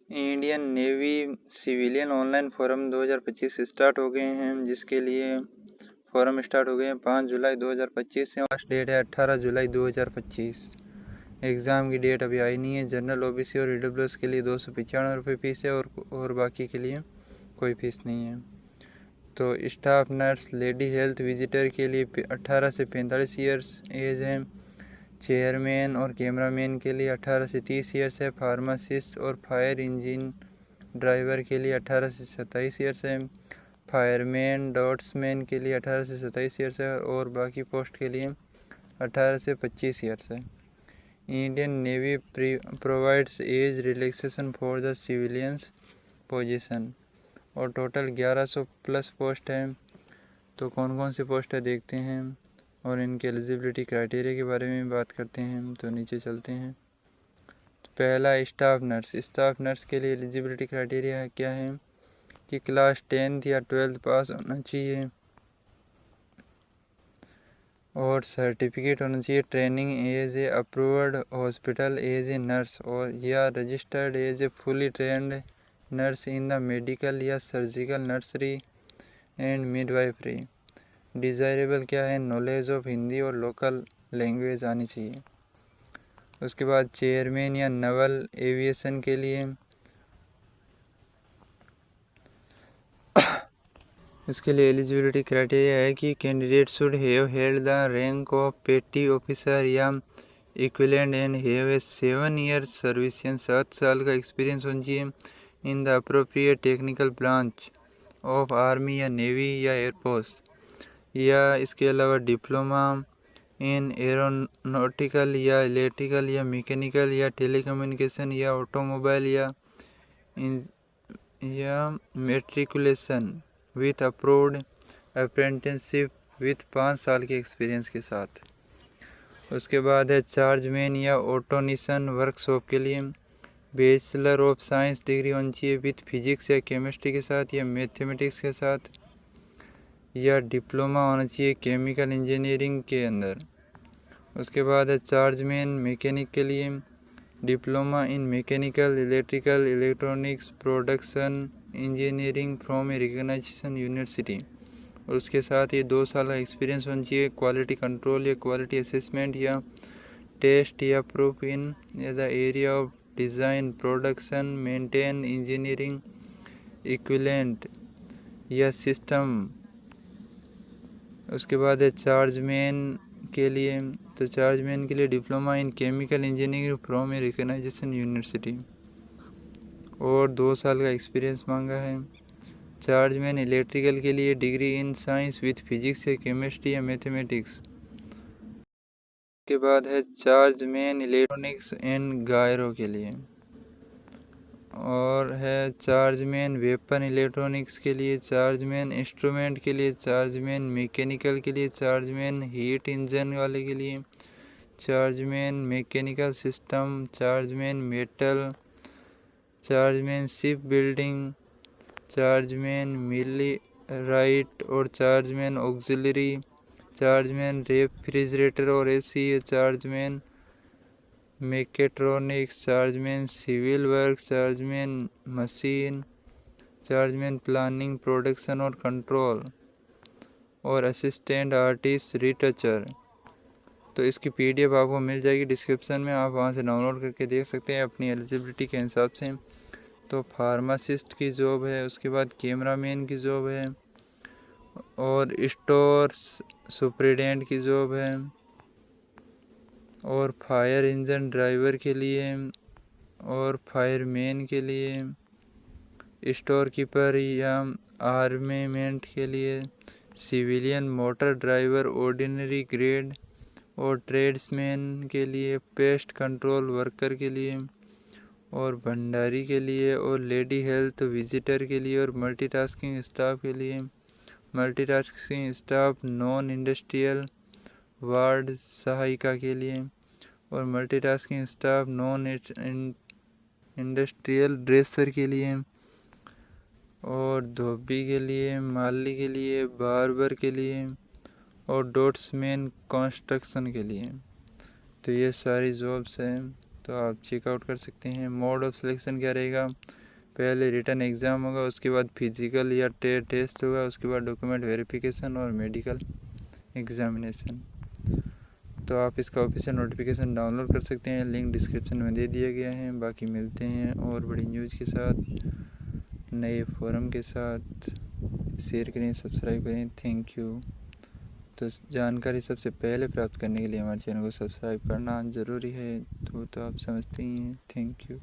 Indian navy civilian online form 2025 start हो गए हैं, जिसके लिए फॉरम स्टार्ट हो गए हैं 5 जुलाई 2025 से। लास्ट डेट है 18 जुलाई 2025। एग्ज़ाम की डेट अभी आई नहीं है। जनरल ओबीसी और ईडब्ल्यूएस के लिए 295 रुपये फ़ीस है और बाकी के लिए कोई फ़ीस नहीं है। तो staff nurse lady health visitor के लिए 18 से 45 ईयर्स एज है। चेयरमैन और कैमरामैन के लिए 18 से 30 ईयर्स है। फार्मासिस्ट और फायर इंजन ड्राइवर के लिए 18 से 27 ईयर्स है। फायरमैन डॉट्समैन के लिए 18 से 27 ईयर्स है और बाकी पोस्ट के लिए 18 से 25 ईयर्स है। Indian navy provides age relaxation for the civilians position और टोटल 1100 प्लस पोस्ट है। तो कौन कौन सी पोस्ट है देखते हैं और इनके एलिजिबिलिटी क्राइटेरिया के बारे में बात करते हैं। तो नीचे चलते हैं। तो पहला स्टाफ नर्स के लिए एलिजिबिलिटी क्राइटेरिया क्या है कि क्लास 10th या 12th पास होना चाहिए और सर्टिफिकेट होना चाहिए training as a approved hospital as a nurse और या registered as a fully trained nurse in the medical या surgical nursery and midwifery. Desirable क्या है, नॉलेज ऑफ हिंदी और लोकल लैंग्वेज आनी चाहिए। उसके बाद चेयरमैन या नवल एविएशन के लिए इसके लिए एलिजिबिलिटी क्राइटेरिया है कि candidate should have held the rank of petty officer या equivalent and have a 7 year service. 7 साल का एक्सपीरियंस होना चाहिए in the appropriate technical branch of army या नेवी या एयरफोर्स, या इसके अलावा डिप्लोमा इन एरोनॉटिकल या इलेक्ट्रिकल या मैकेनिकल या टेलीकम्युनिकेशन या ऑटोमोबाइल या matriculation with approved apprenticeship with 5 साल के एक्सपीरियंस के साथ। उसके बाद है चार्जमैन या ऑटोनिशन वर्कशॉप के लिए बैचलर ऑफ साइंस डिग्री होनी चाहिए विथ फिजिक्स या केमिस्ट्री के साथ या मैथमेटिक्स के साथ, या डिप्लोमा होना चाहिए केमिकल इंजीनियरिंग के अंदर। उसके बाद है चार्जमैन मैकेनिक के लिए diploma in mechanical electrical electronics production engineering from A recognisation university और उसके साथ ये 2 साल का एक्सपीरियंस होना चाहिए क्वालिटी कंट्रोल या क्वालिटी असेसमेंट या टेस्ट या proof in the area of design production maintain engineering equivalent या सिस्टम। उसके बाद है चार्जमैन के लिए, तो चार्जमैन के लिए diploma in chemical engineering from A recognisation university और 2 साल का एक्सपीरियंस मांगा है। चार्जमैन इलेक्ट्रिकल के लिए degree in science with physics या केमिस्ट्री या मैथमेटिक्स। के बाद है चार्जमैन इलेक्ट्रॉनिक्स एंड गायरो के लिए और है चार्जमैन वेपन इलेक्ट्रॉनिक्स के लिए, चार्जमैन इंस्ट्रूमेंट के लिए, चार्जमैन मैकेनिकल के लिए, चार्जमैन हीट इंजन वाले के लिए, chargeman mechanical system, chargeman metal, chargeman ship building, chargeman millwright और चार्जमैन ऑक्सिलरी, चार्जमैन रेफ्रिजरेटर और AC, chargeman mechatronics, chargeman civil work, chargeman machine, chargeman planning production और कंट्रोल और assistant artist retoucher. तो इसकी PDF आपको मिल जाएगी डिस्क्रिप्शन में, आप वहां से डाउनलोड करके देख सकते हैं अपनी एलिजिबिलिटी के हिसाब से। तो फार्मासिस्ट की जॉब है, उसके बाद कैमरामैन की जॉब है और स्टोर सुपरिटेंडेंट की जॉब है और फायर इंजन ड्राइवर के लिए और फायरमैन के लिए, स्टोर कीपर या आर्मेमेंट के लिए, civilian motor driver ordinary grade और ट्रेड्समैन के लिए, पेस्ट कंट्रोल वर्कर के लिए और भंडारी के लिए और लेडी हेल्थ विजिटर के लिए और मल्टीटास्किंग स्टाफ के लिए। Multitasking staff non industrial ward सहायिका के लिए और multitasking staff non industrial dresser के लिए और धोबी के लिए, माली के लिए, बार्बर के लिए और डॉट्समैन कंस्ट्रक्शन के लिए। तो ये सारी जॉब्स हैं। तो आप चेकआउट कर सकते हैं। मोड ऑफ सिलेक्शन क्या रहेगा, पहले रिटन एग्ज़ाम होगा, उसके बाद फिजिकल या टेस्ट होगा, उसके बाद डॉक्यूमेंट वेरिफिकेशन और मेडिकल एग्ज़ामिनेशन। तो आप इसका ऑफिशियल नोटिफिकेशन डाउनलोड कर सकते हैं, लिंक डिस्क्रिप्शन में दे दिया गया है। बाकी मिलते हैं और बड़ी न्यूज़ के साथ, नए फोरम के साथ। शेयर करें, सब्सक्राइब करें। Thank you. तो जानकारी सबसे पहले प्राप्त करने के लिए हमारे चैनल को सब्सक्राइब करना ज़रूरी है, तो आप समझते ही हैं। Thank you.